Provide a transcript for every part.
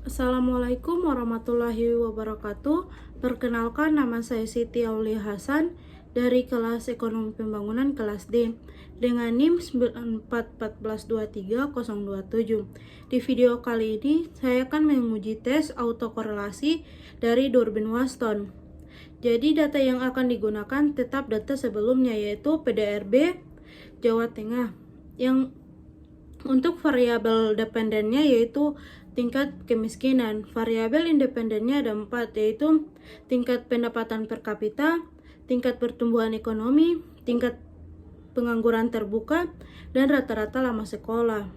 Assalamualaikum warahmatullahi wabarakatuh. Perkenalkan, nama saya Siti Aulia Hasan dari kelas Ekonomi Pembangunan kelas D dengan NIM 94142327. Di video kali ini saya akan menguji tes autokorelasi dari Durbin Waston. Jadi data yang akan digunakan tetap data sebelumnya, yaitu PDRB Jawa Tengah. Yang untuk variabel dependennya yaitu tingkat kemiskinan. Variabel independennya ada 4, yaitu tingkat pendapatan per kapita, tingkat pertumbuhan ekonomi, tingkat pengangguran terbuka, dan rata-rata lama sekolah.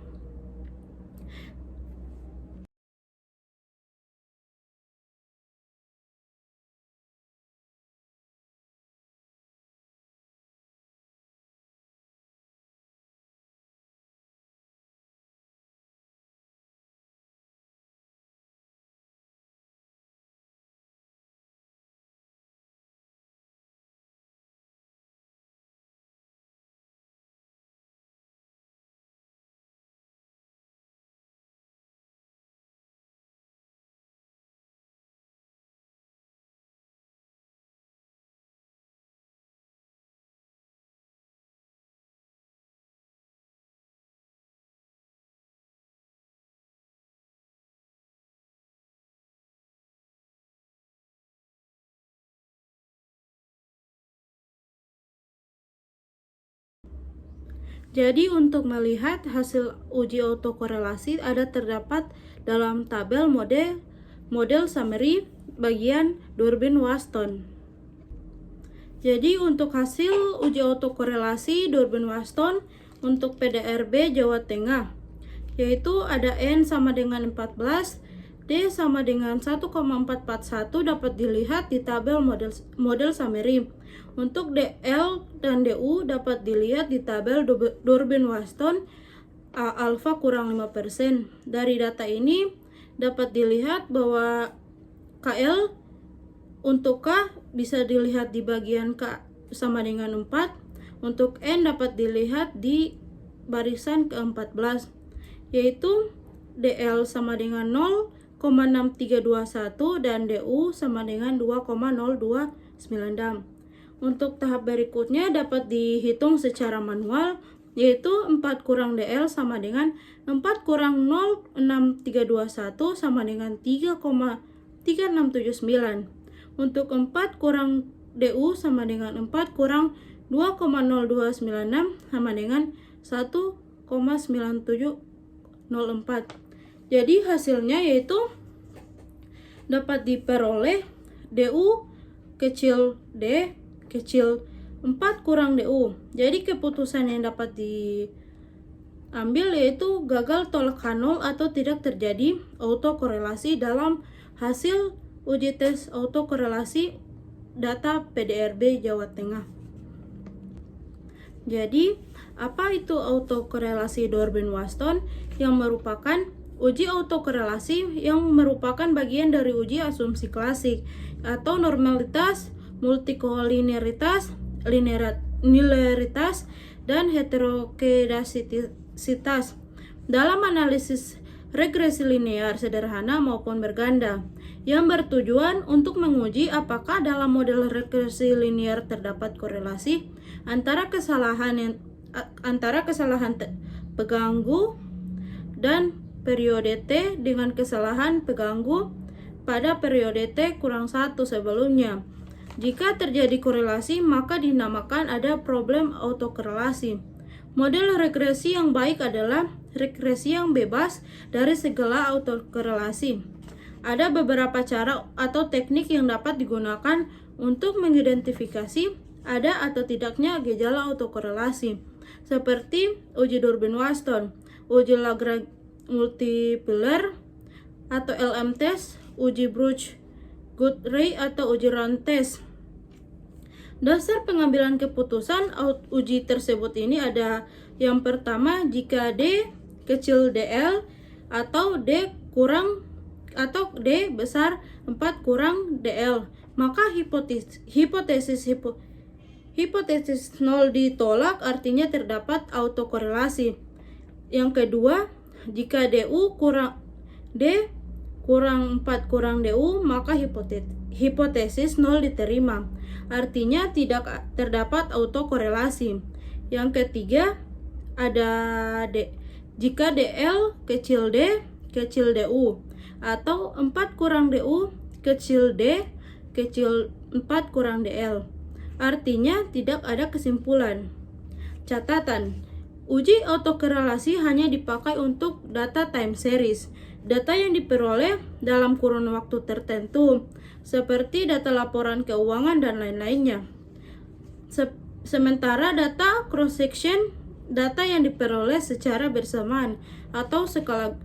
Jadi untuk melihat hasil uji autokorelasi terdapat dalam tabel model summary bagian Durbin Waston. Jadi untuk hasil uji autokorelasi Durbin Waston untuk PDRB Jawa Tengah, yaitu ada N sama dengan 14, D sama dengan 1,441 dapat dilihat di tabel model summary. Untuk DL dan DU dapat dilihat di tabel Durbin Waston alfa kurang 5%. Dari data ini dapat dilihat bahwa KL untuk K bisa dilihat di bagian K sama dengan 4. Untuk N dapat dilihat di barisan ke-14, yaitu DL sama dengan 0,6321 dan DU sama dengan 2,029. Untuk tahap berikutnya dapat dihitung secara manual, yaitu 4 kurang DL sama dengan 4 kurang 0,6321 sama dengan 3,3679. Untuk 4 kurang DU sama dengan 4 kurang 2,0296 sama dengan 1,9704. Jadi hasilnya yaitu dapat diperoleh DU kecil D kecil 4 kurang DU. Jadi keputusan yang dapat diambil yaitu gagal tolak H0 atau tidak terjadi autokorelasi dalam hasil uji tes autokorelasi data PDRB Jawa Tengah. Jadi, apa itu autokorelasi Durbin Waston? Yang merupakan uji autokorelasi yang merupakan bagian dari uji asumsi klasik atau normalitas, multikolinearitas, linearitas, dan heterokedasitas dalam analisis regresi linear sederhana maupun berganda, yang bertujuan untuk menguji apakah dalam model regresi linear terdapat korelasi antara kesalahan pengganggu dan periode T dengan kesalahan pengganggu pada periode T kurang 1 sebelumnya. Jika terjadi korelasi, maka dinamakan ada problem autokorelasi. Model regresi yang baik adalah regresi yang bebas dari segala autokorelasi. Ada beberapa cara atau teknik yang dapat digunakan untuk mengidentifikasi ada atau tidaknya gejala autokorelasi, seperti uji Durbin Waston, uji Lagrange multiplier atau LM test, uji Bruch-Guthrie atau uji Round test. Dasar pengambilan keputusan uji tersebut ini ada yang pertama, jika D kecil DL atau D besar 4 kurang DL, maka hipotesis 0 ditolak, artinya terdapat autokorelasi. Yang kedua, jika D kurang 4 kurang DU, maka hipotesis 0 diterima. Artinya tidak terdapat autokorelasi. Yang ketiga, ada jika DL kecil D kecil DU, atau 4 kurang DU kecil D kecil 4 kurang DL. Artinya tidak ada kesimpulan. Catatan, uji autokorelasi hanya dipakai untuk data time series, data yang diperoleh dalam kurun waktu tertentu, seperti data laporan keuangan dan lain-lainnya. Sementara data cross-section, data yang diperoleh secara bersamaan atau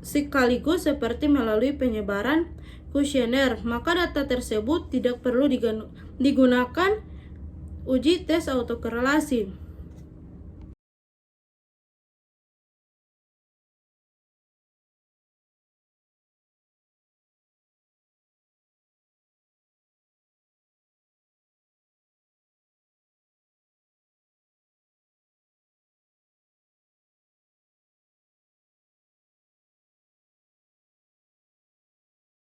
sekaligus seperti melalui penyebaran kuesioner, maka data tersebut tidak perlu digunakan uji tes autokorelasi.